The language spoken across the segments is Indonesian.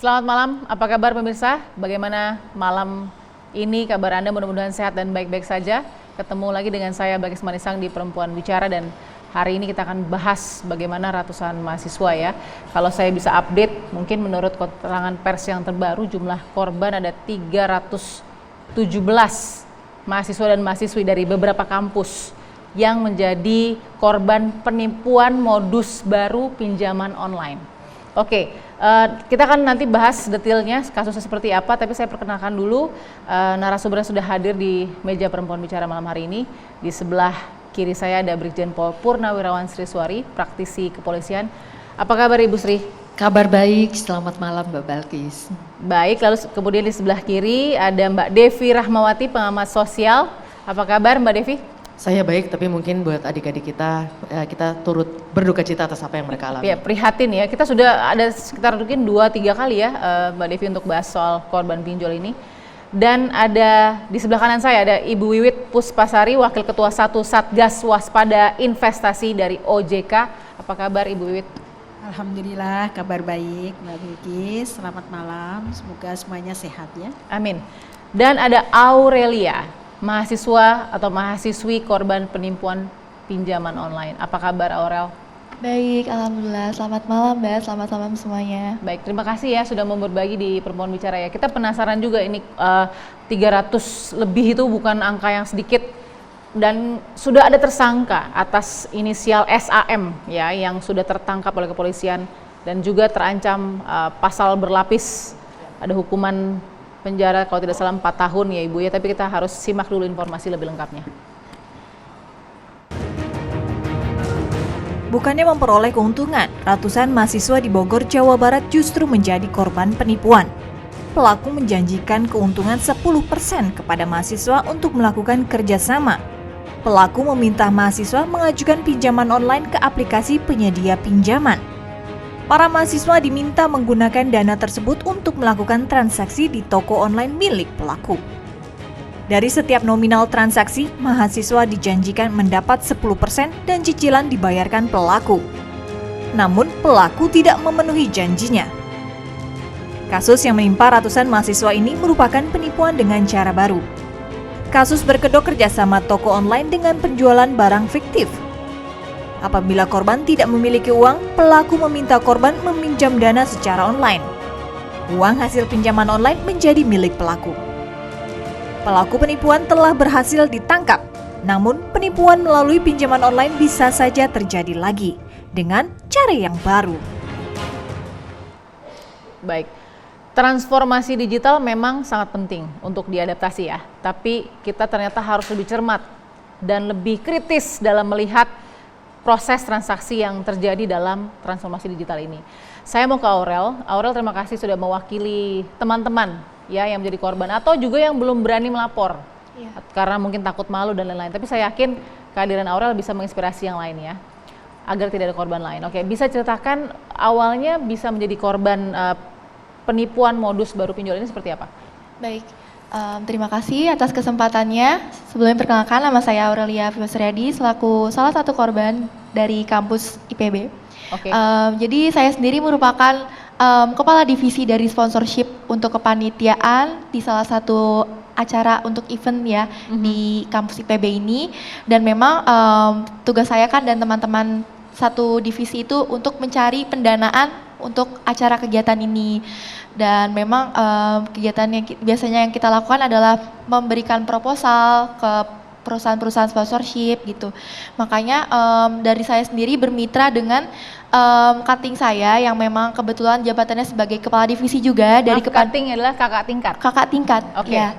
Selamat malam, apa kabar pemirsa? Bagaimana malam ini kabar Anda? Mudah-mudahan sehat dan baik-baik saja. Ketemu lagi dengan saya Balkis Manisang di Perempuan Bicara, dan hari ini kita akan bahas bagaimana ratusan mahasiswa ya. Kalau saya bisa update, mungkin menurut keterangan pers yang terbaru jumlah korban ada 317 mahasiswa dan mahasiswi dari beberapa kampus yang menjadi korban penipuan modus baru pinjaman online. Oke, kita akan nanti bahas detailnya kasusnya seperti apa, tapi saya perkenalkan dulu narasumber yang sudah hadir di meja Perempuan Bicara malam hari ini. Di sebelah kiri saya ada Brigjen Pol Purnawirawan Sri Suari, praktisi kepolisian. Apa kabar Ibu Sri? Kabar baik, selamat malam Mbak Balkis. Baik, lalu kemudian di sebelah kiri ada Mbak Devi Rahmawati, pengamat sosial. Apa kabar Mbak Devi? Saya baik, tapi mungkin buat adik-adik kita turut berduka cita atas apa yang mereka alami. Ya, prihatin ya. Kita sudah ada sekitar mungkin 2-3 kali ya Mbak Devi untuk bahas soal korban pinjol ini. Dan ada di sebelah kanan saya ada Ibu Wiwit Puspasari, Wakil Ketua 1 Satgas Waspada Investasi dari OJK. Apa kabar Ibu Wiwit? Alhamdulillah kabar baik Mbak Bilkis, selamat malam, semoga semuanya sehat ya. Amin. Dan ada Aurelia, mahasiswa atau mahasiswi korban penipuan pinjaman online. Apa kabar Aurel? Baik, alhamdulillah. Selamat malam Mbak, selamat malam semuanya. Baik, terima kasih ya sudah mau berbagi di Perempuan Bicara ya. Kita penasaran juga ini 300 lebih itu bukan angka yang sedikit, dan sudah ada tersangka atas inisial SAM ya yang sudah tertangkap oleh kepolisian dan juga terancam pasal berlapis, ada hukuman penjara kalau tidak salah 4 tahun ya Ibu ya, tapi kita harus simak dulu informasi lebih lengkapnya. Bukannya memperoleh keuntungan, ratusan mahasiswa di Bogor, Jawa Barat justru menjadi korban penipuan. Pelaku menjanjikan keuntungan 10% kepada mahasiswa untuk melakukan kerjasama. Pelaku meminta mahasiswa mengajukan pinjaman online ke aplikasi penyedia pinjaman. Para mahasiswa diminta menggunakan dana tersebut untuk melakukan transaksi di toko online milik pelaku. Dari setiap nominal transaksi, mahasiswa dijanjikan mendapat 10% dan cicilan dibayarkan pelaku. Namun, pelaku tidak memenuhi janjinya. Kasus yang menimpa ratusan mahasiswa ini merupakan penipuan dengan cara baru. Kasus berkedok kerjasama toko online dengan penjualan barang fiktif. Apabila korban tidak memiliki uang, pelaku meminta korban meminjam dana secara online. Uang hasil pinjaman online menjadi milik pelaku. Pelaku penipuan telah berhasil ditangkap, namun penipuan melalui pinjaman online bisa saja terjadi lagi dengan cara yang baru. Baik, transformasi digital memang sangat penting untuk diadaptasi ya, tapi kita ternyata harus lebih cermat dan lebih kritis dalam melihat proses transaksi yang terjadi dalam transformasi digital ini. Saya mau ke Aurel. Aurel, terima kasih sudah mewakili teman-teman ya yang menjadi korban atau juga yang belum berani melapor karena mungkin takut malu dan lain-lain. Tapi saya yakin kehadiran Aurel bisa menginspirasi yang lain ya, agar tidak ada korban lain. Oke, bisa ceritakan awalnya bisa menjadi korban penipuan modus baru pinjol ini seperti apa? Baik, terima kasih atas kesempatannya. Sebelumnya perkenalkan, nama saya Aurelia Vivasriadi selaku salah satu korban dari kampus IPB. Oke. Jadi saya sendiri merupakan kepala divisi dari sponsorship untuk kepanitiaan di salah satu acara untuk event ya di kampus IPB ini, dan memang tugas saya kan dan teman-teman satu divisi itu untuk mencari pendanaan untuk acara kegiatan ini. Dan memang kegiatan yang biasanya yang kita lakukan adalah memberikan proposal ke perusahaan-perusahaan sponsorship gitu. Makanya dari saya sendiri bermitra dengan cutting saya yang memang kebetulan jabatannya sebagai kepala divisi juga dari cutting adalah kakak tingkat. Kakak tingkat. Oke. Ya.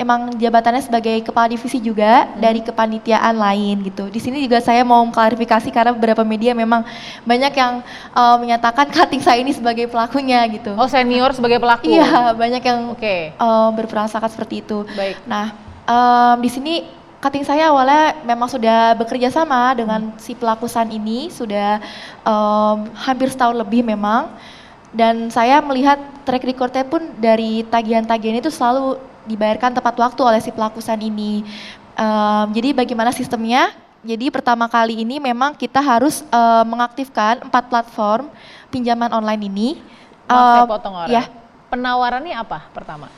Emang jabatannya sebagai kepala divisi juga dari kepanitiaan lain gitu. Di sini juga saya mau klarifikasi karena beberapa media memang banyak yang menyatakan cutting saya ini sebagai pelakunya gitu. Oh, senior sebagai pelaku. Iya, banyak yang Oke. berprasangka seperti itu. Baik. Nah, di sini cutting saya awalnya memang sudah bekerja sama dengan si pelaku SAN ini sudah hampir setahun lebih memang. Dan saya melihat track recordnya pun dari tagihan-tagihan itu selalu dibayarkan tepat waktu oleh si pelaku SAN ini. Jadi bagaimana sistemnya? Jadi pertama kali ini memang kita harus mengaktifkan 4 platform pinjaman online ini. Maaf saya Um, potong orang. ya. Penawarannya apa pertama?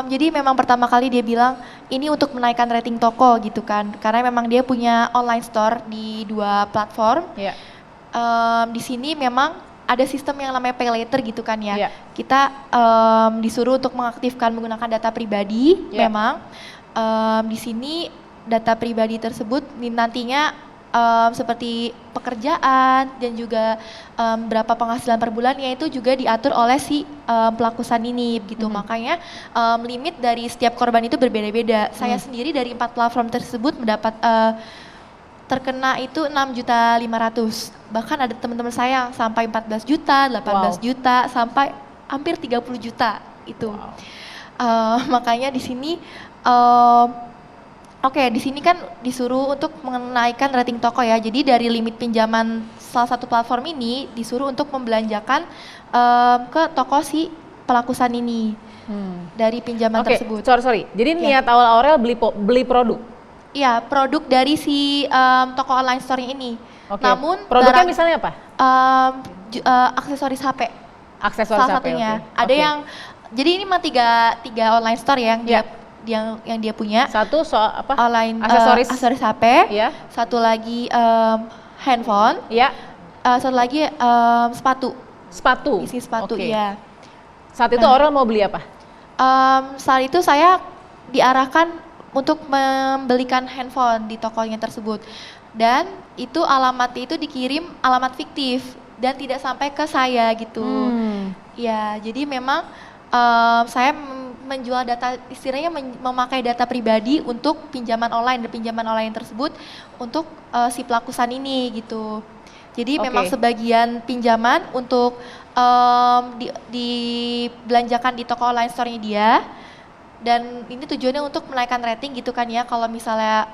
Jadi memang pertama kali dia bilang ini untuk menaikkan rating toko gitu kan, karena memang dia punya online store di 2 platform. Ya. Di sini memang ada sistem yang namanya pay later gitu kan ya. Iya. Kita disuruh untuk mengaktifkan menggunakan data pribadi. Iya. Memang di sini data pribadi tersebut nantinya seperti pekerjaan dan juga berapa penghasilan per bulannya itu juga diatur oleh si pelaku usaha ini gitu. Makanya limit dari setiap korban itu berbeda-beda. Saya sendiri dari 4 platform tersebut mendapat terkena itu 6.500.000. Bahkan ada teman-teman saya yang sampai 14 juta, 18 juta, sampai hampir 30 juta itu. Makanya di sini di sini kan disuruh untuk menaikkan rating toko ya. Jadi dari limit pinjaman salah satu platform ini disuruh untuk membelanjakan ke toko si pelaku usaha ini dari pinjaman Oke, tersebut. sorry. Jadi niat awal Aurel beli produk. Iya, produk dari si toko online store ini. Oke. Namun Produknya barang- misalnya apa? aksesoris HP. Aksesoris Salah HP, satunya. oke. Ada Oke. yang jadi ini mah tiga online store yang Iya. yang dia punya. Satu soal apa? Online aksesoris. HP. Ya. Satu lagi handphone. Ya. Satu lagi sepatu. Sepatu. Isi sepatu Oke. ya. Saat itu Aurel mau beli apa? Saat itu saya diarahkan untuk membelikan handphone di tokonya tersebut. Dan itu alamatnya itu dikirim alamat fiktif dan tidak sampai ke saya gitu. Ya, jadi memang saya menjual data, istilahnya memakai data pribadi untuk pinjaman online, dan pinjaman online tersebut untuk si pelaku usaha ini gitu. Jadi Oke. memang sebagian pinjaman untuk dibelanjakan di toko online store-nya dia, dan ini tujuannya untuk menaikkan rating gitu kan ya. Kalau misalnya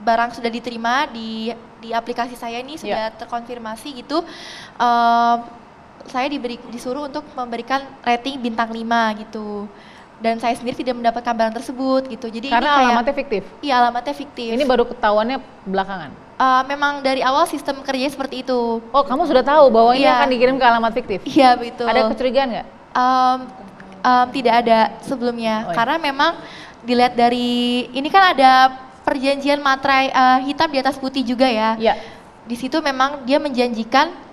barang sudah diterima di aplikasi saya ini sudah terkonfirmasi gitu, saya disuruh untuk memberikan rating bintang 5 gitu. Dan saya sendiri tidak mendapatkan barang tersebut gitu. Jadi Karena ini kayak, alamatnya fiktif. Iya, alamatnya fiktif. Ini baru ketahuannya belakangan. Memang dari awal sistem kerjanya seperti itu. Oh, kamu sudah tahu bahwa ini Iya. akan dikirim ke alamat fiktif? Iya, betul. Ada kecurigaan nggak? Tidak ada sebelumnya. Oh, iya. Karena memang dilihat dari ini kan ada perjanjian materai hitam di atas putih juga ya. Iya. Di situ memang dia menjanjikan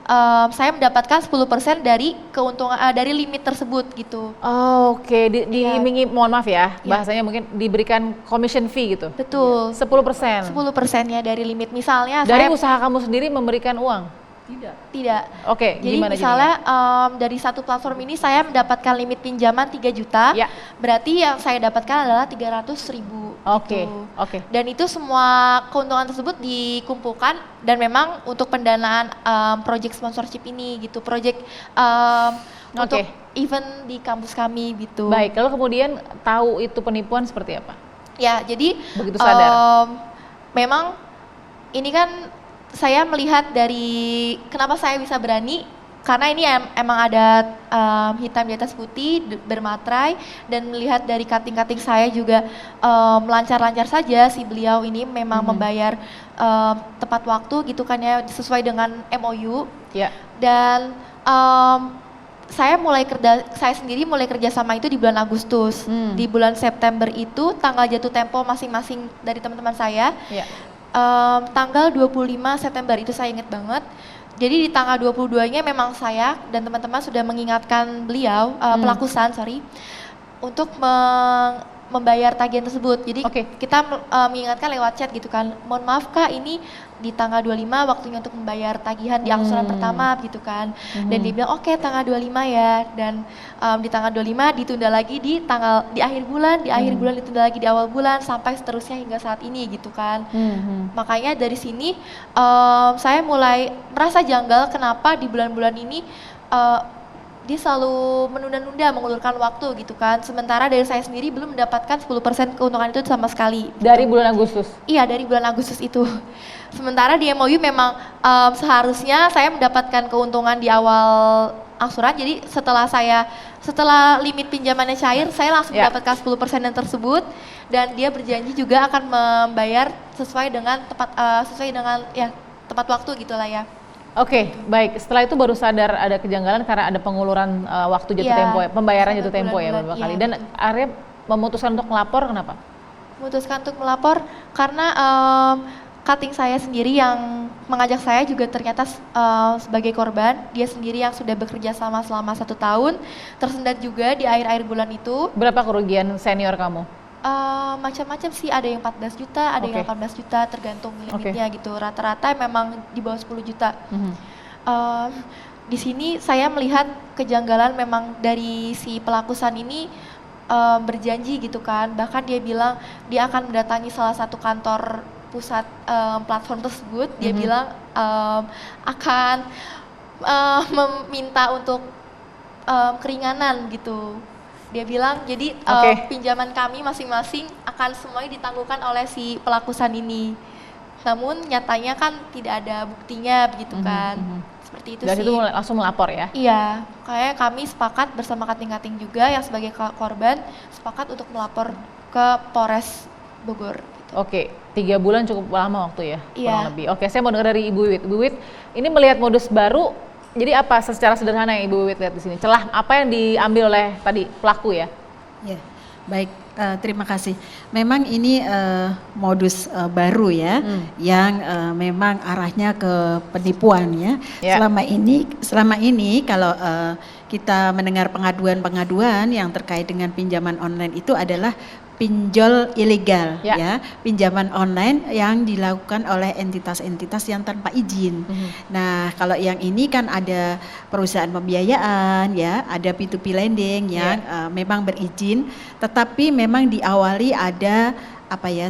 saya mendapatkan 10% dari keuntungan dari limit tersebut gitu. Oh, oke. Diiming, mohon maaf ya, Iya. bahasanya mungkin diberikan commission fee gitu. Betul. 10%. 10%-nya dari limit. Misalnya Dari saya usaha kamu sendiri memberikan uang? tidak. Oke, Jadi gimana misalnya dari satu platform ini saya mendapatkan limit pinjaman 3 juta, Ya. berarti yang saya dapatkan adalah 300.000. Oke, gitu. oke. Dan itu semua keuntungan tersebut dikumpulkan dan memang untuk pendanaan project sponsorship ini gitu, project untuk event di kampus kami gitu. Baik, lalu kemudian tahu itu penipuan seperti apa? Ya, jadi Begitu sadar. memang ini kan saya melihat dari kenapa saya bisa berani, karena ini emang ada hitam di atas putih bermaterai, dan melihat dari cutting-cutting saya juga lancar-lancar saja si beliau ini memang membayar tepat waktu gitu kan ya, sesuai dengan MOU. Ya. Dan saya sendiri mulai kerja sama itu di bulan Agustus. Di bulan September itu tanggal jatuh tempo masing-masing dari teman-teman saya. Ya. Tanggal 25 September itu saya ingat banget. Jadi di tanggal 22-nya memang saya dan teman-teman sudah mengingatkan beliau, pelaku usaha, untuk membayar tagihan tersebut. Jadi kita mengingatkan lewat chat gitu kan, mohon maaf Kak, ini di tanggal 25 waktunya untuk membayar tagihan di angsuran pertama gitu kan. Dan dia bilang oke, tanggal 25 ya. Dan di tanggal 25 ditunda lagi di akhir bulan, ditunda lagi di awal bulan, sampai seterusnya hingga saat ini gitu kan. Makanya dari sini saya mulai merasa janggal kenapa di bulan-bulan ini dia selalu menunda-nunda mengulurkan waktu gitu kan. Sementara dari saya sendiri belum mendapatkan 10% keuntungan itu sama sekali. Dari bulan Agustus? Iya, dari bulan Agustus itu. Sementara di MOU memang seharusnya saya mendapatkan keuntungan di awal angsuran. Jadi setelah limit pinjamannya cair, saya langsung mendapatkan 10% yang tersebut, dan dia berjanji juga akan membayar sesuai dengan tepat waktu gitulah ya. Oke, baik. Setelah itu baru sadar ada kejanggalan karena ada penguluran waktu jatuh Iya, tempo, ya, pembayaran sampai jatuh tempo ya bulan-bulan, beberapa iya, kali. Dan akhirnya memutuskan untuk melapor, kenapa? Memutuskan untuk melapor karena cutting saya sendiri yang mengajak saya juga ternyata sebagai korban. Dia sendiri yang sudah bekerja selama 1 tahun, tersendat juga di akhir-akhir bulan itu. Berapa kerugian senior kamu? Macam-macam sih, ada yang 14 juta, ada yang Oke. 18 juta, tergantung limitnya gitu. Rata-rata memang di bawah 10 juta. Di sini saya melihat kejanggalan memang dari si pelakusan ini berjanji gitu kan. Bahkan dia bilang dia akan mendatangi salah satu kantor pusat platform tersebut. Dia bilang akan meminta untuk keringanan gitu. Dia bilang jadi pinjaman kami masing-masing akan semuanya ditangguhkan oleh si pelakusan ini. Namun nyatanya kan tidak ada buktinya begitu kan. Seperti itu Dari sih. situ langsung melapor ya? Iya, kayak kami sepakat bersama kating-kating juga yang sebagai korban sepakat untuk melapor ke Polres Bogor. Gitu. Oke, 3 bulan cukup lama waktu ya, Iya. kurang lebih. Oke, saya mau dengar dari Ibu Wiwit. Ibu Wiwit, ini melihat modus baru, jadi apa secara sederhana yang Ibu Wiwit lihat di sini? Celah apa yang diambil oleh tadi pelaku ya? Ya, baik. Terima kasih. Memang ini modus baru ya, yang memang arahnya ke penipuan ya. Ya. Selama ini kalau kita mendengar pengaduan-pengaduan yang terkait dengan pinjaman online itu adalah pinjol ilegal ya, pinjaman online yang dilakukan oleh entitas-entitas yang tanpa izin. Nah, kalau yang ini kan ada perusahaan pembiayaan ya, ada P2P lending yang memang berizin, tetapi memang diawali ada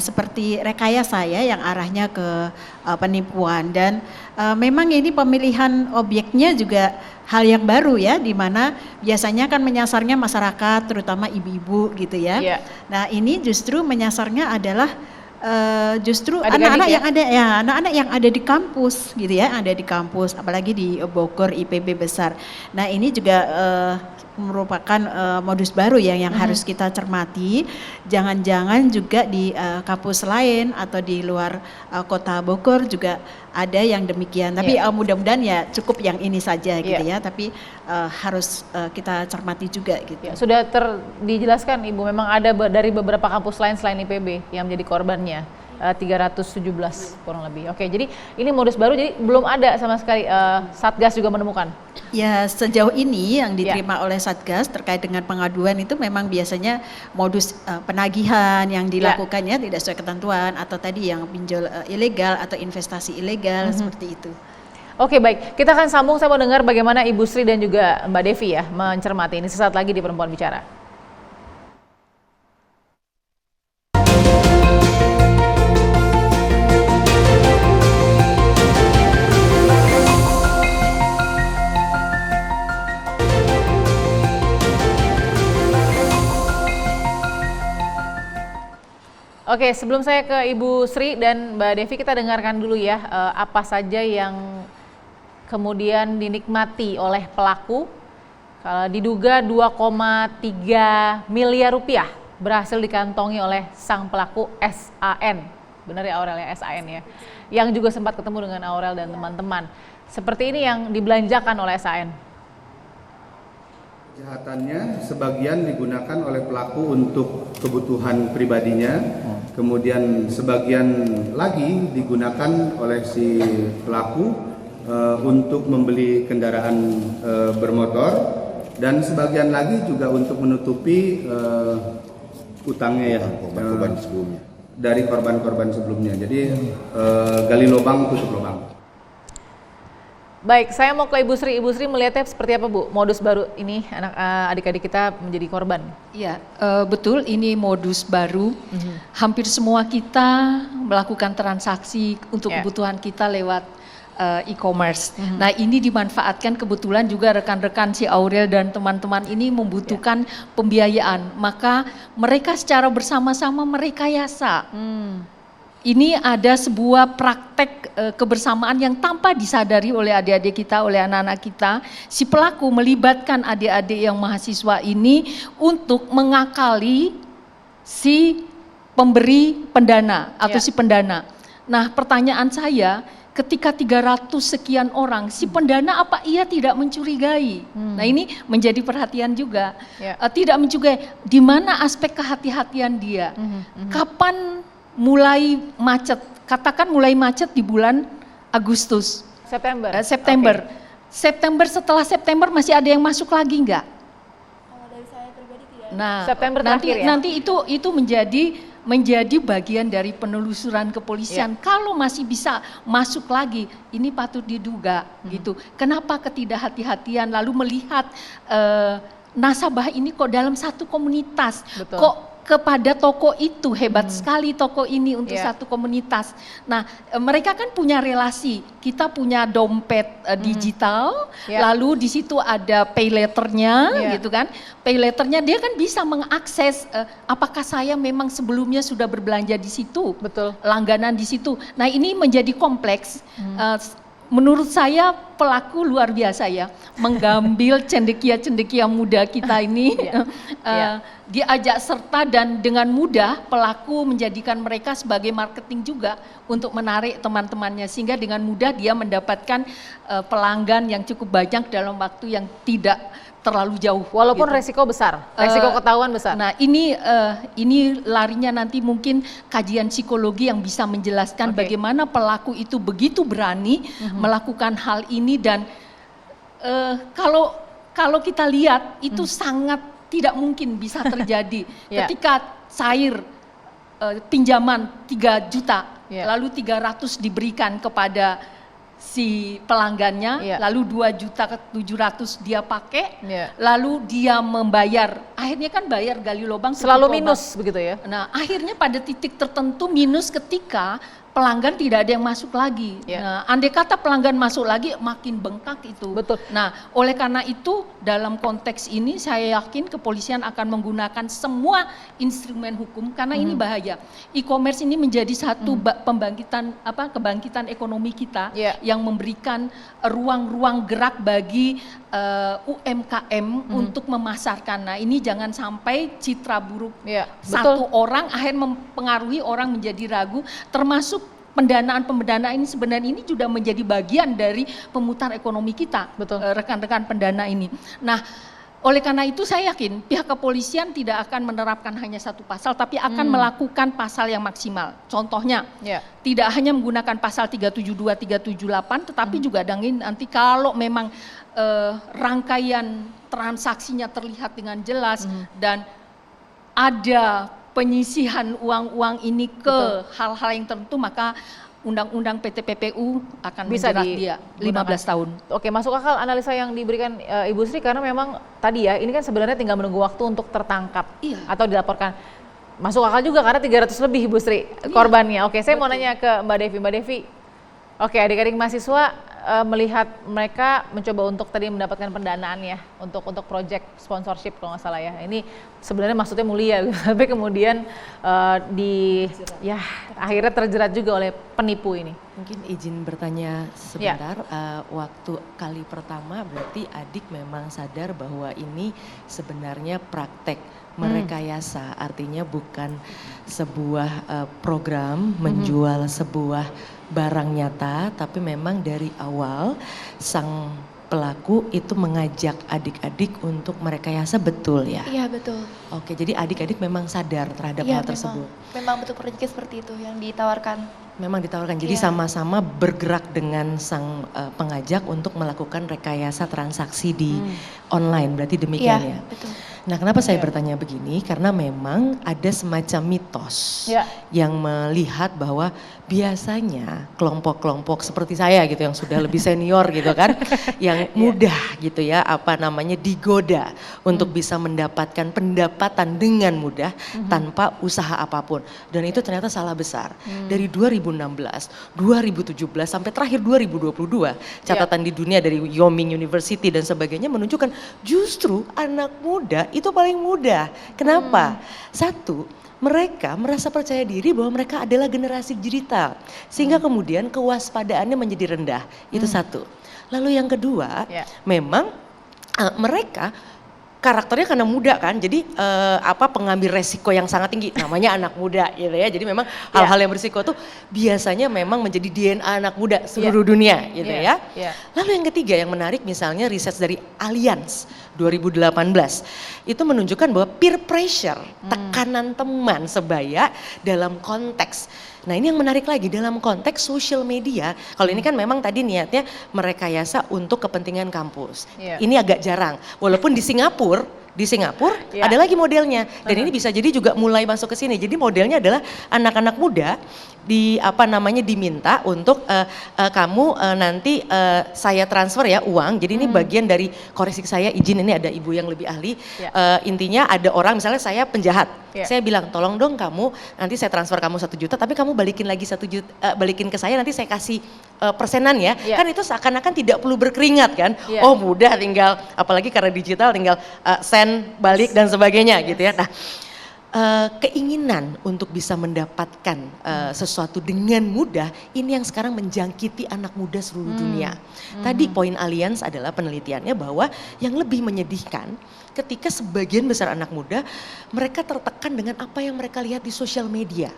seperti rekayasa ya yang arahnya ke penipuan, dan memang ini pemilihan objeknya juga hal yang baru ya, di mana biasanya kan menyasarnya masyarakat terutama ibu-ibu gitu ya. Nah, ini justru menyasarnya adalah justru anak-anak yang ada ya, anak-anak yang ada di kampus gitu ya, ada di kampus, apalagi di Bogor IPB besar. Nah, ini juga merupakan modus baru yang harus kita cermati. Jangan-jangan juga di kampus lain atau di luar kota Bogor juga ada yang demikian. Tapi mudah-mudahan ya cukup yang ini saja gitu ya. Tapi harus kita cermati juga gitu. Ya, sudah dijelaskan Ibu, memang ada dari beberapa kampus lain selain IPB yang menjadi korbannya. 317 kurang lebih. Oke, jadi ini modus baru, jadi belum ada sama sekali Satgas juga menemukan. Ya, sejauh ini yang diterima oleh Satgas terkait dengan pengaduan itu memang biasanya modus penagihan yang dilakukannya tidak sesuai ketentuan, atau tadi yang pinjol ilegal atau investasi ilegal seperti itu. Oke, baik, kita akan sambung. Saya mau dengar bagaimana Ibu Sri dan juga Mbak Devi ya mencermati ini sesaat lagi di Perempuan Bicara. Oke, sebelum saya ke Ibu Sri dan Mbak Devi, kita dengarkan dulu ya apa saja yang kemudian dinikmati oleh pelaku. Kalau diduga 2,3 miliar rupiah berhasil dikantongi oleh sang pelaku SAN. Benar ya Aurel ya, SAN ya. Yang juga sempat ketemu dengan Aurel dan teman-teman. Seperti ini yang dibelanjakan oleh SAN. Kejahatannya sebagian digunakan oleh pelaku untuk kebutuhan pribadinya, kemudian sebagian lagi digunakan oleh si pelaku untuk membeli kendaraan bermotor, dan sebagian lagi juga untuk menutupi utangnya ya, korban sebelumnya, dari korban-korban sebelumnya. Jadi gali lubang tutup lubang. Baik, saya mau ke Ibu Sri. Ibu Sri melihatnya seperti apa Bu, modus baru ini adik-adik kita menjadi korban? Ya, betul, ini modus baru. Hampir semua kita melakukan transaksi untuk kebutuhan kita lewat e-commerce. Nah, ini dimanfaatkan kebetulan juga rekan-rekan si Aurel dan teman-teman ini membutuhkan pembiayaan. Maka mereka secara bersama-sama merekayasa. Ini ada sebuah praktek kebersamaan yang tanpa disadari oleh adik-adik kita, oleh anak-anak kita. Si pelaku melibatkan adik-adik yang mahasiswa ini untuk mengakali si pemberi pendana atau si pendana. Nah, pertanyaan saya, ketika 300 sekian orang, si pendana apa ia tidak mencurigai? Nah ini menjadi perhatian juga. Tidak mencurigai, di mana aspek kehati-hatian dia? Kapan mulai macet? Katakan mulai macet di bulan Agustus. September. September. September, setelah September masih ada yang masuk lagi enggak? Kalau dari saya pribadi tidak. Nah, September nanti terakhir ya? nanti itu menjadi bagian dari penelusuran kepolisian. Kalau masih bisa masuk lagi, ini patut diduga gitu. Kenapa ketidakhati-hatian lalu melihat nasabah ini kok dalam satu komunitas, Betul. kok kepada toko itu hebat sekali toko ini untuk satu komunitas. Nah, mereka kan punya relasi. Kita punya dompet digital, lalu di situ ada pay letternya, gitu kan? Pay letternya dia kan bisa mengakses apakah saya memang sebelumnya sudah berbelanja di situ, Betul. langganan di situ. Nah, ini menjadi kompleks. Menurut saya pelaku luar biasa ya, mengambil cendekia-cendekia muda kita ini, diajak serta dan dengan mudah pelaku menjadikan mereka sebagai marketing juga untuk menarik teman-temannya sehingga dengan mudah dia mendapatkan pelanggan yang cukup banyak dalam waktu yang tidak terlalu jauh. Walaupun gitu. resiko besar, resiko ketahuan besar. Nah ini larinya nanti mungkin kajian psikologi yang bisa menjelaskan bagaimana pelaku itu begitu berani melakukan hal ini dan kalau kita lihat itu sangat tidak mungkin bisa terjadi ketika cair pinjaman 3 juta lalu 300 diberikan kepada si pelanggannya, lalu 2.700.000 dia pakai, lalu dia membayar, akhirnya kan bayar gali lubang Selalu minus begitu ya? Nah akhirnya pada titik tertentu minus ketika pelanggan tidak ada yang masuk lagi. Nah, andai kata pelanggan masuk lagi makin bengkak itu. Betul. Nah, oleh karena itu dalam konteks ini saya yakin kepolisian akan menggunakan semua instrumen hukum karena ini bahaya. E-commerce ini menjadi satu kebangkitan ekonomi kita yang memberikan ruang-ruang gerak bagi UMKM untuk memasarkan. Nah, ini jangan sampai citra buruk satu orang akhirnya mempengaruhi orang menjadi ragu, termasuk pendanaan ini sebenarnya ini juga menjadi bagian dari pemutar ekonomi kita, rekan-rekan pendana ini. Nah, oleh karena itu saya yakin pihak kepolisian tidak akan menerapkan hanya satu pasal, tapi akan melakukan pasal yang maksimal. Contohnya, tidak hanya menggunakan pasal 372, 378, tetapi juga nanti kalau memang rangkaian transaksinya terlihat dengan jelas dan ada penyisihan uang-uang ini ke hal-hal yang tertentu, maka Undang-Undang PTPPU akan menjerat dia 15 tahun. Oke, masuk akal analisa yang diberikan Ibu Sri karena memang tadi ya, ini kan sebenarnya tinggal menunggu waktu untuk tertangkap atau dilaporkan. Masuk akal juga karena 300 lebih Ibu Sri korbannya. Oke, saya mau nanya ke Mbak Devi. Mbak Devi, oke, adik-adik mahasiswa melihat mereka mencoba untuk tadi mendapatkan pendanaan ya untuk project sponsorship kalau nggak salah ya. Ini sebenarnya maksudnya mulia, tapi kemudian akhirnya terjerat juga oleh penipu ini. Mungkin izin bertanya sebentar, waktu kali pertama berarti adik memang sadar bahwa ini sebenarnya praktek merekayasa, artinya bukan sebuah program menjual sebuah barang nyata, tapi memang dari awal sang pelaku itu mengajak adik-adik untuk merekayasa, betul ya? Iya betul. Oke, jadi adik-adik memang sadar terhadap hal tersebut. Memang bentuk proyeknya seperti itu yang ditawarkan. Memang ditawarkan, jadi sama-sama bergerak dengan sang pengajak untuk melakukan rekayasa transaksi di online, berarti demikian ya? Betul. Nah, kenapa saya bertanya begini? Karena memang ada semacam mitos yang melihat bahwa biasanya kelompok-kelompok seperti saya gitu yang sudah lebih senior gitu kan, yang mudah gitu ya, digoda untuk bisa mendapatkan pendapatan dengan mudah tanpa usaha apapun. Dan itu ternyata salah besar. Dari 2016, 2017 sampai terakhir 2022, catatan di dunia dari Wyoming University dan sebagainya menunjukkan justru anak muda itu paling mudah. Kenapa? Satu, mereka merasa percaya diri bahwa mereka adalah generasi digital. Sehingga kemudian kewaspadaannya menjadi rendah. Itu satu. Lalu yang kedua, memang mereka karakternya karena muda kan, jadi pengambil resiko yang sangat tinggi, namanya anak muda gitu ya. Jadi memang hal-hal yang berisiko tuh biasanya memang menjadi DNA anak muda seluruh dunia gitu ya. Lalu yang ketiga yang menarik misalnya riset dari Allianz 2018 itu menunjukkan bahwa peer pressure, tekanan teman sebaya dalam konteks. Nah ini yang menarik lagi dalam konteks social media, kalau ini kan memang tadi niatnya merekayasa untuk kepentingan kampus. Ini agak jarang, walaupun di Singapura ada lagi modelnya dan ini bisa jadi juga mulai masuk ke sini. Jadi modelnya adalah anak-anak muda diminta untuk kamu nanti saya transfer ya uang. Jadi ini bagian dari koreksi saya, izin ini ada ibu yang lebih ahli. Intinya ada orang misalnya saya penjahat, saya bilang tolong dong kamu nanti saya transfer kamu 1 juta, tapi kamu balikin lagi 1 juta, balikin ke saya nanti saya kasih persenan ya. Kan itu seakan-akan tidak perlu berkeringat kan. Oh mudah, tinggal apalagi karena digital tinggal send balik dan sebagainya gitu ya. Nah keinginan untuk bisa mendapatkan sesuatu dengan mudah ini yang sekarang menjangkiti anak muda seluruh dunia. Tadi poin Allianz adalah penelitiannya bahwa yang lebih menyedihkan ketika sebagian besar anak muda mereka tertekan dengan apa yang mereka lihat di sosial media.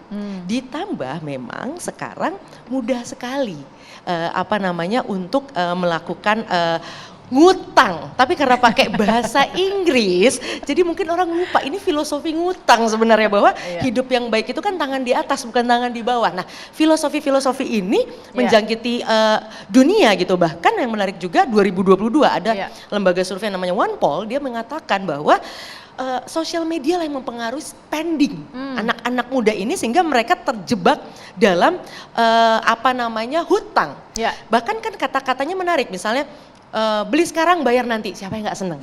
Ditambah memang sekarang mudah sekali untuk melakukan ngutang, tapi karena pakai bahasa Inggris, jadi mungkin orang lupa ini filosofi ngutang sebenarnya, bahwa hidup yang baik itu kan tangan di atas bukan tangan di bawah. Nah filosofi ini menjangkiti dunia gitu. Bahkan yang menarik juga 2022 ada lembaga survei yang namanya OnePoll, dia mengatakan bahwa sosial media lah yang mempengaruhi spending anak-anak muda ini sehingga mereka terjebak dalam hutang. Bahkan kan kata-katanya menarik, misalnya beli sekarang bayar nanti, siapa yang nggak seneng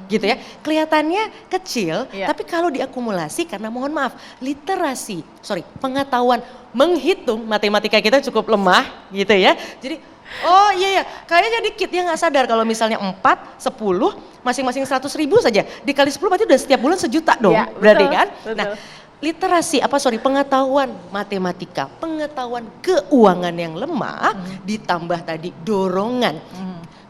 gitu ya. Kelihatannya kecil tapi kalau diakumulasi, karena mohon maaf pengetahuan menghitung matematika kita cukup lemah gitu ya. Jadi kayaknya dikit, dia nggak sadar kalau misalnya 4, 10 masing-masing 100.000 saja dikali 10 berarti udah setiap bulan 1 juta dong berarti kan. Nah pengetahuan matematika, pengetahuan keuangan yang lemah ditambah tadi dorongan.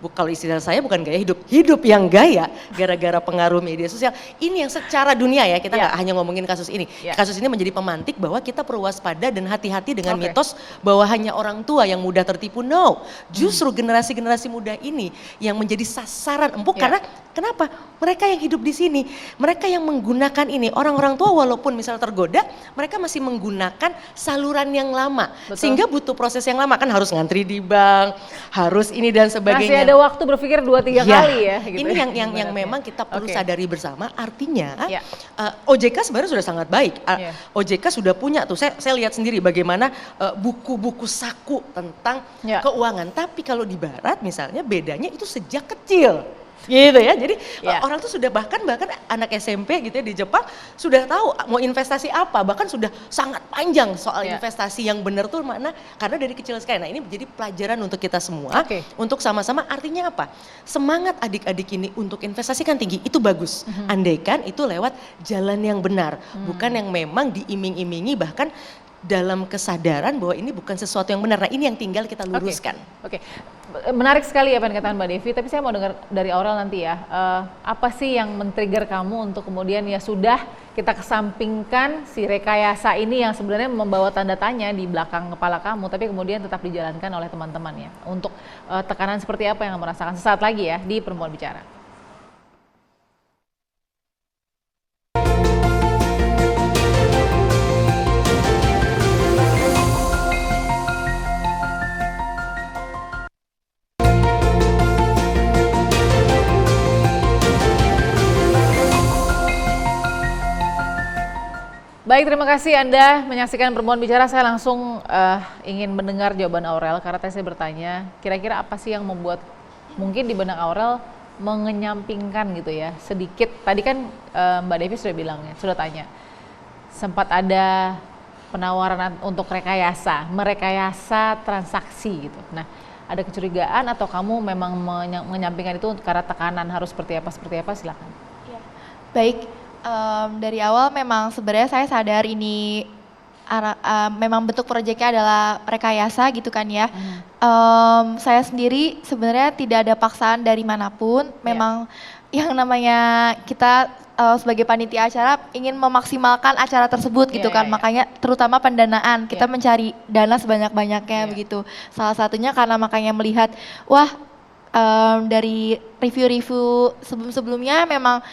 Kalau istilah saya bukan gaya hidup yang gaya gara-gara pengaruh media sosial. Ini yang secara dunia ya, kita nggak hanya ngomongin kasus ini. Kasus ini menjadi pemantik bahwa kita perlu waspada dan hati-hati dengan mitos bahwa hanya orang tua yang mudah tertipu. No, justru generasi-generasi muda ini yang menjadi sasaran empuk karena kenapa? Mereka yang hidup di sini, mereka yang menggunakan ini. Orang-orang tua walaupun misal tergoda, mereka masih menggunakan saluran yang lama. Sehingga butuh proses yang lama, kan harus ngantri di bank, harus ini dan sebagainya. Masih ada waktu berpikir 2-3 kali ya. Gitu. Ini yang memang kita perlu sadari bersama. Artinya OJK sebenarnya sudah sangat baik. OJK sudah punya tuh, saya lihat sendiri bagaimana buku-buku saku tentang keuangan. Tapi kalau di barat misalnya bedanya itu sejak kecil. Gitu ya, jadi orang tuh sudah bahkan anak SMP gitu ya di Jepang sudah tahu mau investasi apa, bahkan sudah sangat panjang soal investasi yang benar tuh mana, karena dari kecil sekali. Nah ini menjadi pelajaran untuk kita semua, untuk sama-sama. Artinya apa? Semangat adik-adik ini untuk investasi kan tinggi, itu bagus. Andaikan itu lewat jalan yang benar, bukan yang memang diiming-imingi, bahkan dalam kesadaran bahwa ini bukan sesuatu yang benar. Nah ini yang tinggal kita luruskan. Oke. Menarik sekali apa yang dikatakan Mbak Devi, tapi saya mau dengar dari Aurel nanti ya, apa sih yang men-trigger kamu untuk kemudian ya sudah kita kesampingkan si rekayasa ini yang sebenarnya membawa tanda tanya di belakang kepala kamu, tapi kemudian tetap dijalankan oleh teman-teman ya, untuk tekanan seperti apa yang kamu rasakan sesaat lagi ya di Perempuan Bicara. Baik, terima kasih Anda menyaksikan Perempuan Bicara. Saya langsung ingin mendengar jawaban Aurel, karena tadi saya bertanya, kira-kira apa sih yang membuat mungkin di benak Aurel mengenyampingkan gitu ya, sedikit. Tadi kan Mbak Devi sudah bilang ya, sudah tanya, sempat ada penawaran untuk merekayasa transaksi gitu. Nah, ada kecurigaan atau kamu memang menyampingkan itu karena tekanan harus seperti apa, silakan. Ya. Baik. Dari awal memang sebenarnya saya sadar ini memang bentuk proyeknya adalah rekayasa gitu kan ya. Saya sendiri sebenarnya tidak ada paksaan dari manapun, memang yang namanya kita sebagai panitia acara ingin memaksimalkan acara tersebut gitu kan, makanya terutama pendanaan kita mencari dana sebanyak-banyaknya begitu. Salah satunya karena makanya melihat wah dari review-review sebelum-sebelumnya memang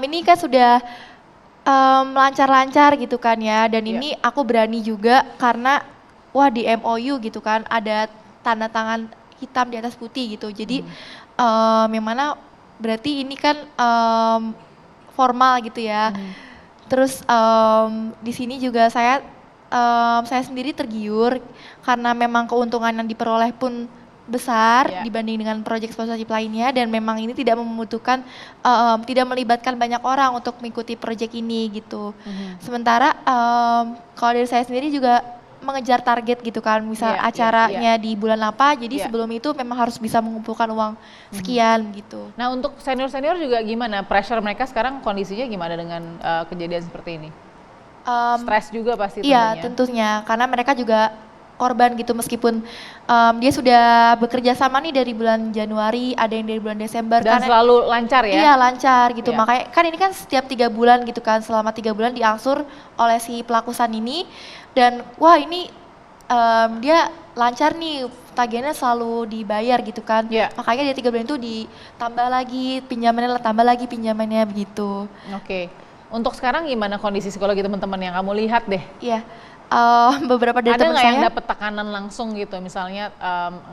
ini kan sudah lancar-lancar gitu kan ya, dan ini aku berani juga karena wah di MOU gitu kan ada tanda tangan hitam di atas putih gitu, jadi yang mana berarti ini kan formal gitu ya. Terus di sini juga saya sendiri tergiur karena memang keuntungan yang diperoleh pun besar dibanding dengan proyek sponsorship lainnya, dan memang ini tidak membutuhkan tidak melibatkan banyak orang untuk mengikuti proyek ini gitu. Sementara kalau dari saya sendiri juga mengejar target gitu kan, misal acaranya di bulan apa, jadi sebelum itu memang harus bisa mengumpulkan uang sekian gitu. Nah untuk senior-senior juga gimana? Pressure mereka sekarang kondisinya gimana dengan kejadian seperti ini? Stres juga pasti tentunya. Iya tentunya, karena mereka juga korban gitu, meskipun dia sudah bekerja sama nih dari bulan Januari, ada yang dari bulan Desember. Dan karena, selalu lancar ya? Iya lancar gitu, makanya kan ini kan setiap 3 bulan gitu kan, selama 3 bulan diangsur oleh si pelaku SAN ini, dan wah ini dia lancar nih, tagihannya selalu dibayar gitu kan, makanya dari 3 bulan itu ditambah lagi pinjamannya, tambah lagi pinjamannya begitu. Oke, untuk sekarang gimana kondisi psikologi teman-teman yang kamu lihat deh? Iya. Beberapa dari ada teman nggak saya yang dapat tekanan langsung gitu, misalnya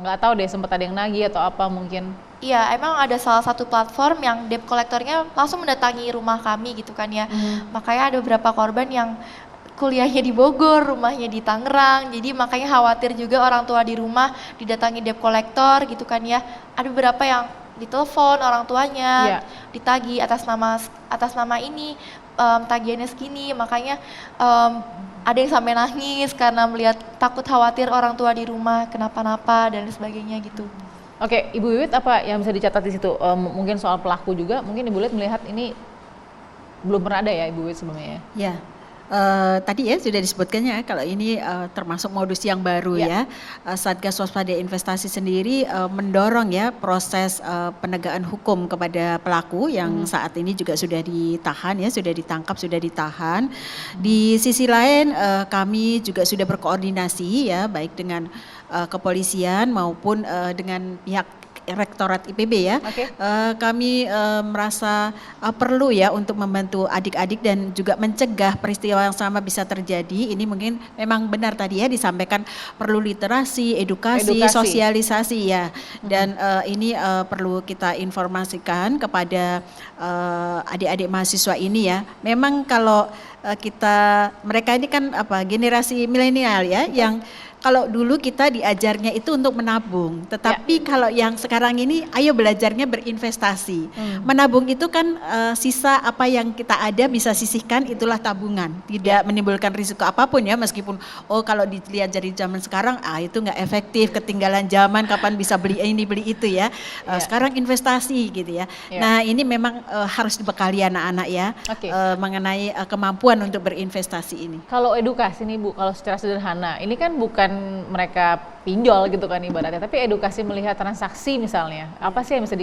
nggak tahu deh sempat ada yang nagih atau apa mungkin? Iya, emang ada salah satu platform yang debt collectornya langsung mendatangi rumah kami gitu kan ya. Makanya ada beberapa korban yang kuliahnya di Bogor, rumahnya di Tangerang, jadi makanya khawatir juga orang tua di rumah didatangi debt collector gitu kan ya. Ada beberapa yang ditelepon orang tuanya, ditagih atas nama ini, tagihannya segini, makanya ada yang sampai nangis karena melihat takut khawatir orang tua di rumah kenapa-napa dan sebagainya gitu. Oke, Ibu Wiwit apa yang bisa dicatat di situ? Mungkin soal pelaku juga, mungkin Ibu Wiwit melihat ini belum pernah ada ya Ibu Wiwit sebelumnya ya? Ya. Tadi ya sudah disebutkannya kalau ini termasuk modus yang baru ya. Satgas Waspada Investasi sendiri mendorong ya proses penegakan hukum kepada pelaku yang saat ini juga sudah ditahan ya, sudah ditangkap, sudah ditahan. Di sisi lain kami juga sudah berkoordinasi ya, baik dengan kepolisian maupun dengan pihak Rektorat IPB ya. Kami merasa perlu ya untuk membantu adik-adik dan juga mencegah peristiwa yang sama bisa terjadi. Ini mungkin memang benar tadi ya disampaikan perlu literasi, edukasi. Sosialisasi ya. Dan ini perlu kita informasikan kepada adik-adik mahasiswa ini ya. Memang kalau mereka ini kan generasi milenial ya, yang kalau dulu kita diajarnya itu untuk menabung, tetapi kalau yang sekarang ini ayo belajarnya berinvestasi. Menabung itu kan sisa apa yang kita ada bisa sisihkan, itulah tabungan. Tidak menimbulkan risiko apapun ya, meskipun kalau dilihat dari zaman sekarang itu nggak efektif, ketinggalan zaman, kapan bisa beli ini beli itu ya. Sekarang investasi gitu ya. Nah ini memang harus dibekali anak-anak ya mengenai kemampuan untuk berinvestasi ini. Kalau edukasi nih Bu, kalau secara sederhana, ini kan bukan mereka pinjol gitu kan ibaratnya, tapi edukasi melihat transaksi misalnya, apa sih yang bisa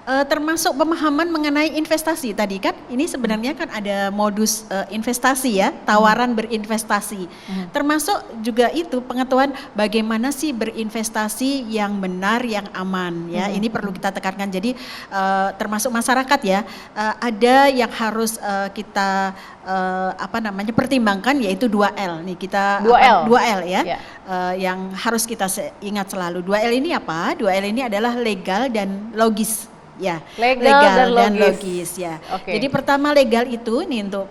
termasuk pemahaman mengenai investasi tadi kan, ini sebenarnya kan ada modus investasi ya, tawaran berinvestasi. Termasuk juga itu pengetahuan bagaimana sih berinvestasi yang benar, yang aman ya. Ini perlu kita tekankan. Jadi termasuk masyarakat ya, ada yang harus kita pertimbangkan, yaitu 2L nih, kita 2L ya. Yang harus kita ingat selalu. 2L ini apa? 2L ini adalah legal dan logis. Ya, legal dan logis ya. Jadi pertama legal itu nih untuk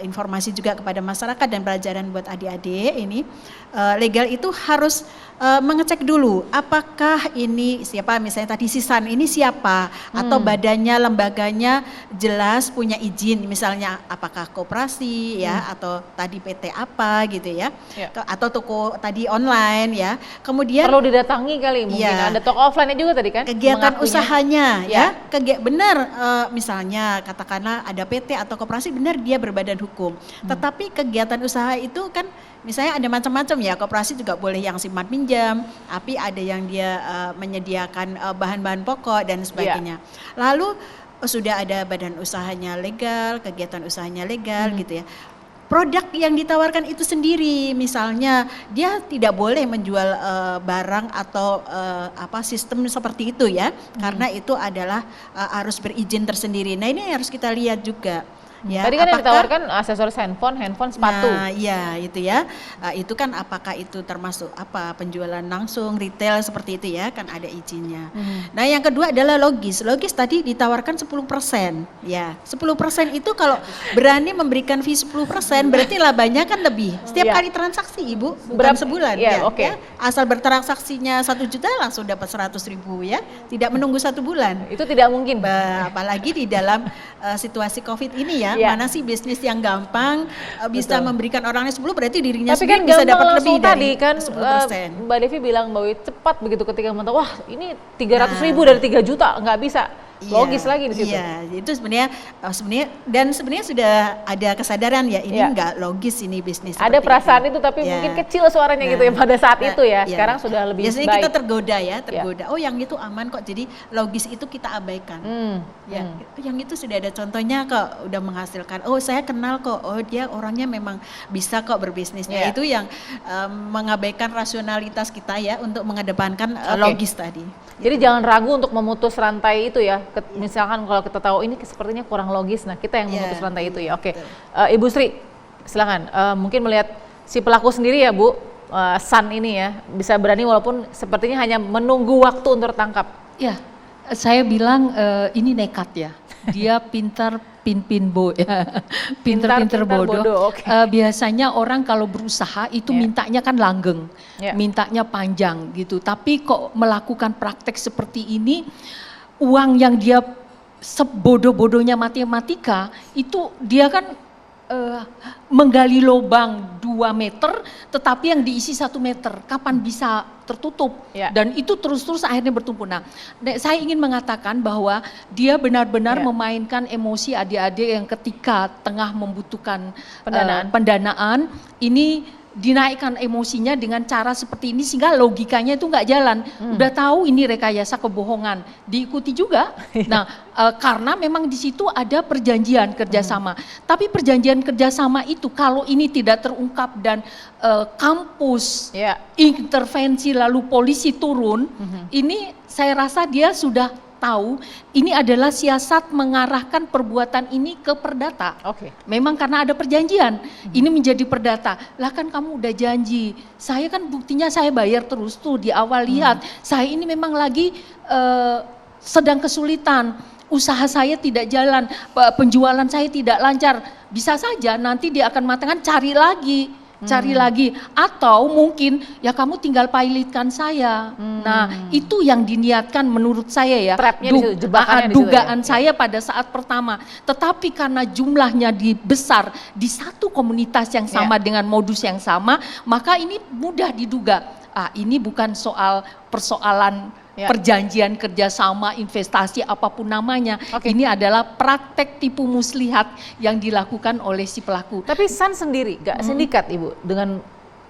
informasi juga kepada masyarakat dan pelajaran buat adik-adik ini. Legal itu harus mengecek dulu apakah ini siapa, misalnya tadi Sisan ini siapa, atau badannya, lembaganya jelas punya izin, misalnya apakah koperasi ya, atau tadi PT apa gitu ya, atau toko tadi online ya. Kemudian perlu didatangi kali, mungkin ada toko offline juga tadi kan, kegiatan usaha usahanya ya, benar misalnya katakanlah ada PT atau koperasi, benar dia berbadan hukum. Tetapi kegiatan usaha itu kan misalnya ada macam-macam ya, koperasi juga boleh yang simpan pinjam, tapi ada yang dia menyediakan bahan-bahan pokok dan sebagainya. Lalu sudah ada badan usahanya legal, kegiatan usahanya legal gitu ya. Produk yang ditawarkan itu sendiri, misalnya dia tidak boleh menjual barang atau sistem seperti itu ya, karena itu adalah harus berizin tersendiri. Nah ini harus kita lihat juga. Ya, tadi kan yang ditawarkan aksesoris handphone, sepatu. Nah, iya itu ya. Itu kan apakah itu termasuk penjualan langsung, retail seperti itu ya, kan ada izinnya. Nah, yang kedua adalah logis. Logis tadi ditawarkan 10%. Ya, 10% itu kalau berani memberikan fee 10% berarti labanya kan lebih. Setiap kali transaksi Ibu, bukan sebulan ya. Ya. Asal bertransaksinya 1 juta langsung dapat 100.000 ya. Tidak menunggu 1 bulan. Itu tidak mungkin. Apalagi di dalam situasi Covid ini ya. Mana sih bisnis yang gampang bisa memberikan orangnya 10, berarti dirinya sendiri bisa dapat lebih dari kan 10%. Mbak Devi bilang bahwa cepat begitu ketika mengatakan wah ini 300.000 dari 3 juta, nggak bisa. Logis lagi di situ. Iya, itu sebenarnya sudah ada kesadaran ya, ini nggak logis ini bisnis. Ada perasaan itu tapi mungkin kecil suaranya gitu ya pada saat itu ya. Sekarang sudah lebih biasanya baik. Kita tergoda. Oh yang itu aman kok, jadi logis itu kita abaikan. Yang itu sudah ada contohnya kok, udah menghasilkan. Oh saya kenal kok, oh dia orangnya memang bisa kok berbisnisnya. Itu yang mengabaikan rasionalitas kita ya untuk mengedepankan logis tadi. Jadi jangan ragu untuk memutus rantai itu ya. Misalkan kalau kita tahu ini sepertinya kurang logis, nah kita yang memutus rantai itu ya. Oke, Ibu Sri, silakan. Mungkin melihat si pelaku sendiri ya Bu, San ini ya bisa berani walaupun sepertinya hanya menunggu waktu untuk tertangkap. Ya, saya bilang ini nekat ya. Dia pintar pintar bodoh. Biasanya orang kalau berusaha itu mintanya kan langgeng, mintanya panjang gitu. Tapi kok melakukan praktek seperti ini, uang yang dia sebodoh-bodohnya matematika itu dia kan menggali lubang 2 meter tetapi yang diisi 1 meter, kapan bisa tertutup? Dan itu terus-terus akhirnya bertumpuk. Nah, saya ingin mengatakan bahwa dia benar-benar memainkan emosi adik-adik yang ketika tengah membutuhkan pendanaan ini dinaikkan emosinya dengan cara seperti ini sehingga logikanya itu nggak jalan. Udah tahu ini rekayasa kebohongan, diikuti juga. Nah, karena memang di situ ada perjanjian kerjasama. Tapi perjanjian kerjasama itu kalau ini tidak terungkap dan kampus intervensi lalu polisi turun, ini saya rasa dia sudah tahu ini adalah siasat mengarahkan perbuatan ini ke perdata. Memang karena ada perjanjian, ini menjadi perdata. Lah kan kamu udah janji, saya kan buktinya saya bayar terus tuh di awal, lihat saya ini memang lagi sedang kesulitan, usaha saya tidak jalan, penjualan saya tidak lancar. Bisa saja nanti dia akan mengatakan cari lagi, atau mungkin ya kamu tinggal pilotkan saya. Nah itu yang diniatkan menurut saya ya, dugaan saya pada saat pertama. Tetapi karena jumlahnya besar di satu komunitas yang sama dengan modus yang sama, maka ini mudah diduga. Ini bukan persoalan perjanjian kerjasama, investasi, apapun namanya. Ini adalah praktek tipu muslihat yang dilakukan oleh si pelaku. Tapi San sendiri gak sindikat Ibu dengan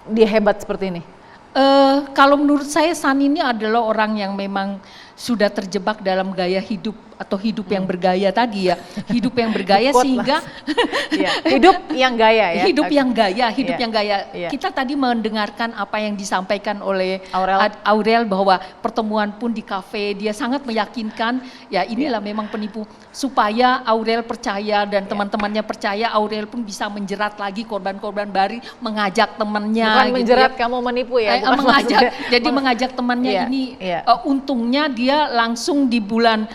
dia hebat seperti ini? Kalau menurut saya San ini adalah orang yang memang sudah terjebak dalam gaya hidup atau hidup yang bergaya tadi ya, hidup yang bergaya sehingga hidup yang gaya ya. Hidup yang gaya. Kita tadi mendengarkan apa yang disampaikan oleh Aurel bahwa pertemuan pun di kafe, dia sangat meyakinkan ya inilah memang penipu, supaya Aurel percaya dan teman-temannya percaya, Aurel pun bisa menjerat lagi korban-korban baru, mengajak temannya. Bukan gitu menjerat kamu menipu ya. Mengajak temannya ini untungnya dia langsung di bulan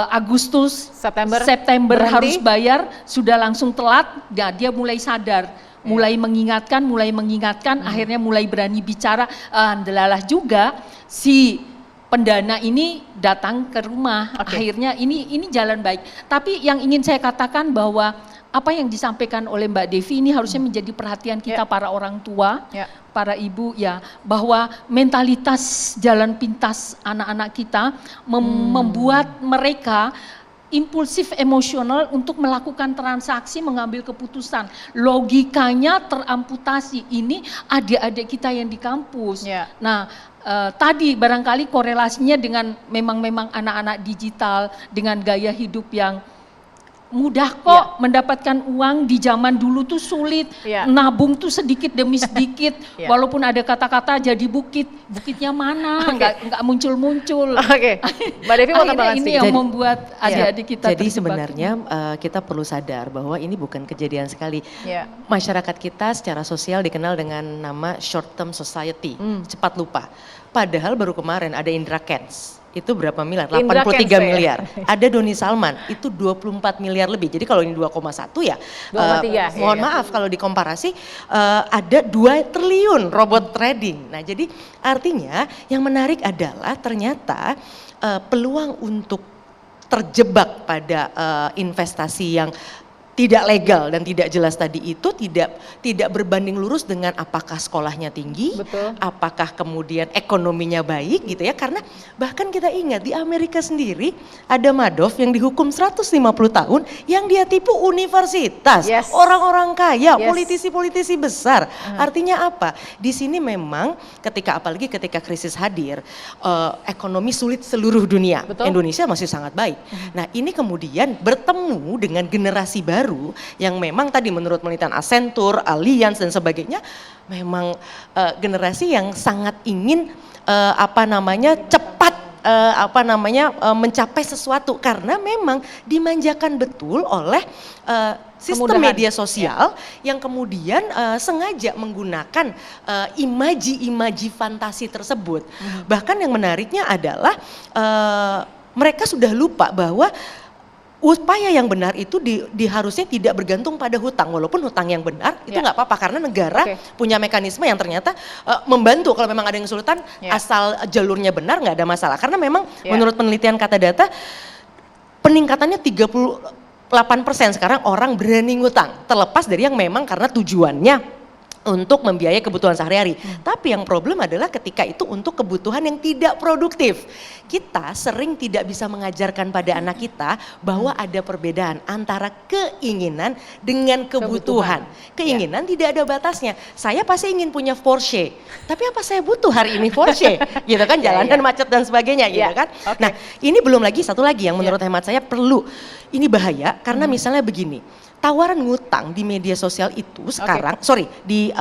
Agustus, September harus bayar, sudah langsung telat, dia mulai sadar, mulai mengingatkan, akhirnya mulai berani bicara. Alhamdulillah juga si pendana ini datang ke rumah, akhirnya ini jalan baik. Tapi yang ingin saya katakan bahwa apa yang disampaikan oleh Mbak Devi ini harusnya menjadi perhatian kita para orang tua, para ibu ya, bahwa mentalitas jalan pintas anak-anak kita membuat mereka impulsif emosional untuk melakukan transaksi, mengambil keputusan. Logikanya teramputasi. Ini adik-adik kita yang di kampus. Nah, tadi barangkali korelasinya dengan memang anak-anak digital dengan gaya hidup yang mudah kok mendapatkan uang. Di zaman dulu tuh sulit, nabung tuh sedikit demi sedikit, walaupun ada kata-kata jadi bukitnya mana, nggak muncul-muncul. Oke, Mbak Devi mau tambahkan ini yang membuat adik-adik kita jadi terjebak. sebenarnya kita perlu sadar bahwa ini bukan kejadian sekali. Masyarakat kita secara sosial dikenal dengan nama short term society, cepat lupa. Padahal baru kemarin ada Indra Kents. Itu berapa miliar? 83 miliar. Ada Doni Salman, itu 24 miliar lebih. Jadi kalau ini 2,1 ya, 2,3. Mohon maaf kalau dikomparasi ada 2 triliun robot trading. Nah jadi artinya yang menarik adalah ternyata peluang untuk terjebak pada investasi yang tidak legal dan tidak jelas tadi itu tidak berbanding lurus dengan apakah sekolahnya tinggi, apakah kemudian ekonominya baik gitu ya. Karena bahkan kita ingat di Amerika sendiri ada Madoff yang dihukum 150 tahun yang dia tipu universitas, orang-orang kaya, politisi-politisi besar. Artinya apa? Di sini memang apalagi ketika krisis hadir, ekonomi sulit seluruh dunia. Indonesia masih sangat baik. Nah ini kemudian bertemu dengan generasi baru yang memang tadi menurut penelitian Accenture, Allianz dan sebagainya memang generasi yang sangat ingin cepat mencapai sesuatu karena memang dimanjakan betul oleh sistem media sosial yang kemudian sengaja menggunakan imaji-imaji fantasi tersebut. Bahkan yang menariknya adalah mereka sudah lupa bahwa upaya yang benar itu harusnya tidak bergantung pada hutang, walaupun hutang yang benar itu nggak apa-apa karena negara punya mekanisme yang ternyata membantu kalau memang ada yang kesulitan asal jalurnya benar nggak ada masalah. Karena memang menurut penelitian Kata Data peningkatannya 38% sekarang orang berani ngutang, terlepas dari yang memang karena tujuannya untuk membiayai kebutuhan sehari-hari. Tapi yang problem adalah ketika itu untuk kebutuhan yang tidak produktif. Kita sering tidak bisa mengajarkan pada anak kita bahwa ada perbedaan antara keinginan dengan kebutuhan. Keinginan tidak ada batasnya. Saya pasti ingin punya Porsche, tapi apa saya butuh hari ini Porsche? Gitu kan, jalanan macet dan sebagainya gitu kan. Nah ini belum lagi satu lagi yang menurut hemat saya perlu, ini bahaya karena misalnya begini. Tawaran ngutang di media sosial itu sekarang, di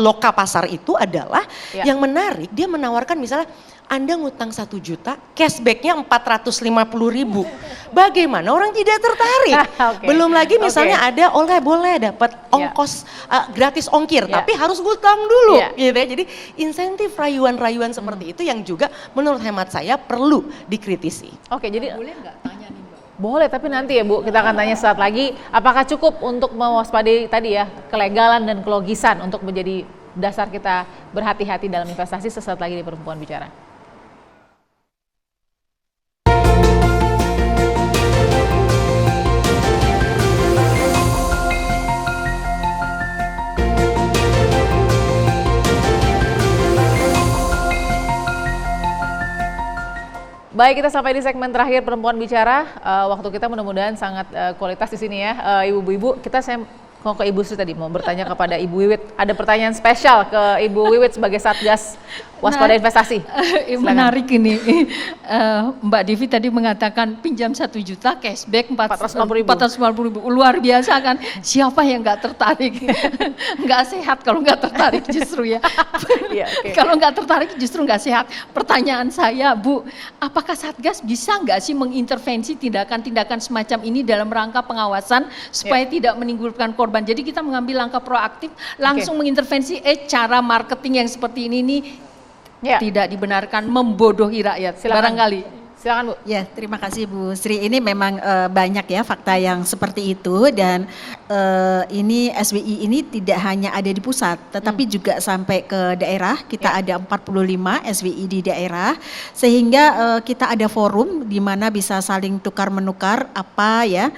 loka pasar itu adalah yang menarik, dia menawarkan misalnya Anda ngutang 1 juta, cashbacknya 450.000. Bagaimana orang tidak tertarik? Belum lagi misalnya ada boleh dapat ongkos gratis ongkir, tapi harus ngutang dulu, gitu ya. Jadi insentif rayuan-rayuan seperti itu yang juga menurut hemat saya perlu dikritisi. Jadi boleh nggak tanya nih? Boleh, tapi nanti ya Bu, kita akan tanya saat lagi apakah cukup untuk mewaspadai tadi ya kelegalan dan kelogisan untuk menjadi dasar kita berhati-hati dalam investasi. Sesaat lagi di Perempuan Bicara. Baik, kita sampai di segmen terakhir Perempuan Bicara. Waktu kita mudah-mudahan sangat kualitas di sini ya, ibu-ibu. Saya mau ke Ibu Sri tadi, mau bertanya kepada Ibu Wiwit. Ada pertanyaan spesial ke Ibu Wiwit sebagai Satgas Waspada Investasi. Menarik ini, Mbak Devi tadi mengatakan pinjam 1 juta cashback 450.000. Luar biasa kan? Siapa yang nggak tertarik? Nggak sehat kalau nggak tertarik justru ya. Kalau nggak tertarik justru nggak sehat. Pertanyaan saya, Bu, apakah Satgas bisa nggak sih mengintervensi tindakan-tindakan semacam ini dalam rangka pengawasan supaya tidak menimbulkan korban? Jadi kita mengambil langkah proaktif, langsung mengintervensi cara marketing yang seperti ini nih tidak dibenarkan membodohi rakyat. Barangkali. Silakan Bu. Ya, terima kasih Bu Sri. Ini memang banyak ya fakta yang seperti itu dan ini SWI ini tidak hanya ada di pusat, tetapi juga sampai ke daerah. Kita ada 45 SWI di daerah, sehingga kita ada forum di mana bisa saling tukar menukar apa ya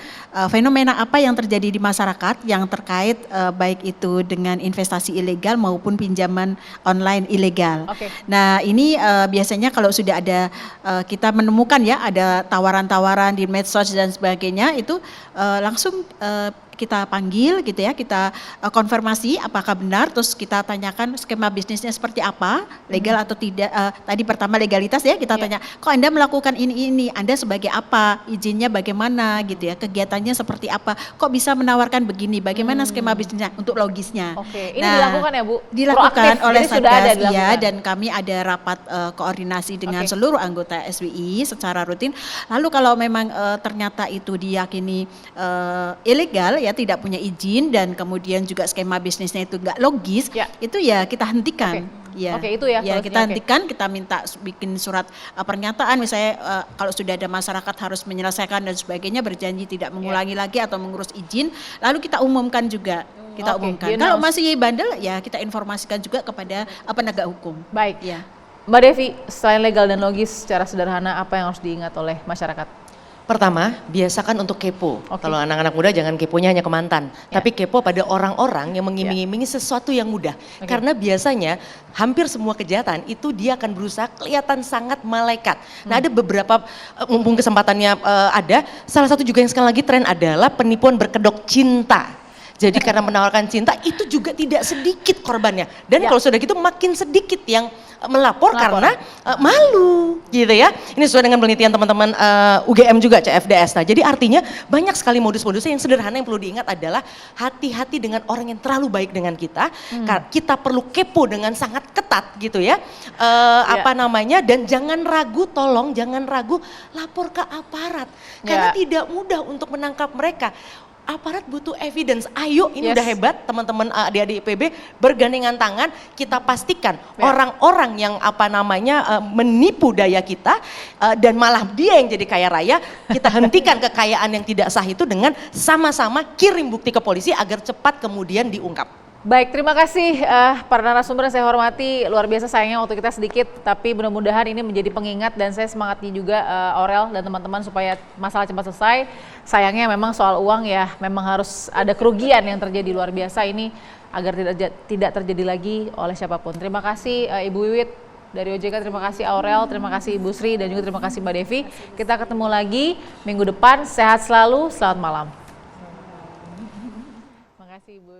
fenomena apa yang terjadi di masyarakat yang terkait baik itu dengan investasi ilegal maupun pinjaman online ilegal. Nah ini biasanya kalau sudah ada kita menemukan ya ada tawaran-tawaran di medsos dan sebagainya itu langsung kita panggil gitu ya, kita konfirmasi apakah benar, terus kita tanyakan skema bisnisnya seperti apa, legal atau tidak. Tadi pertama legalitas ya, kita tanya, kok Anda melakukan ini, Anda sebagai apa, izinnya bagaimana gitu ya, kegiatannya seperti apa, kok bisa menawarkan begini, bagaimana skema bisnisnya untuk logisnya. Ini dilakukan ya Bu? Dilakukan Proaktif, oleh jadi sudah ada Satgas, ya, dan kami ada rapat koordinasi dengan seluruh anggota SWI secara rutin. Lalu kalau memang ternyata itu diyakini ilegal ya, tidak punya izin dan kemudian juga skema bisnisnya itu enggak logis, itu ya kita hentikan. Itu ya. Kita hentikan, kita minta bikin surat pernyataan misalnya kalau sudah ada masyarakat harus menyelesaikan dan sebagainya, berjanji tidak mengulangi lagi atau mengurus izin, lalu kita umumkan juga. Kita umumkan. Kalau masih bandel ya kita informasikan juga kepada penegak hukum. Baik. Mbak Devi, selain legal dan logis secara sederhana apa yang harus diingat oleh masyarakat? Pertama, biasakan untuk kepo. Kalau anak-anak muda jangan keponya hanya ke mantan, tapi kepo pada orang-orang yang mengiming-imingi sesuatu yang mudah. Karena biasanya hampir semua kejahatan itu dia akan berusaha kelihatan sangat malaikat. Nah ada beberapa, mumpung kesempatannya ada, salah satu juga yang sekali lagi tren adalah penipuan berkedok cinta. Jadi karena menawarkan cinta itu juga tidak sedikit korbannya. Dan kalau sudah gitu makin sedikit yang melapor karena malu gitu ya. Ini sesuai dengan penelitian teman-teman UGM juga CFDS. Nah jadi artinya banyak sekali modus-modusnya. Yang sederhana yang perlu diingat adalah hati-hati dengan orang yang terlalu baik dengan kita. Kita perlu kepo dengan sangat ketat gitu ya. Dan jangan ragu, tolong jangan ragu lapor ke aparat. Karena tidak mudah untuk menangkap mereka. Aparat butuh evidence. Ayo, ini udah hebat teman-teman adik-adik IPB, bergandengan tangan kita pastikan orang-orang yang menipu daya kita dan malah dia yang jadi kaya raya, kita hentikan kekayaan yang tidak sah itu dengan sama-sama kirim bukti ke polisi agar cepat kemudian diungkap. Baik, terima kasih para narasumber yang saya hormati. Luar biasa sayangnya waktu kita sedikit, tapi mudah-mudahan ini menjadi pengingat dan saya semangati juga Aurel dan teman-teman supaya masalah cepat selesai. Sayangnya memang soal uang ya memang harus ada kerugian yang terjadi luar biasa ini agar tidak terjadi lagi oleh siapapun. Terima kasih Ibu Wiwit dari OJK, terima kasih Aurel, terima kasih Ibu Sri dan juga terima kasih Mbak Devi. Kita ketemu lagi minggu depan, sehat selalu, selamat malam. Terima kasih Ibu.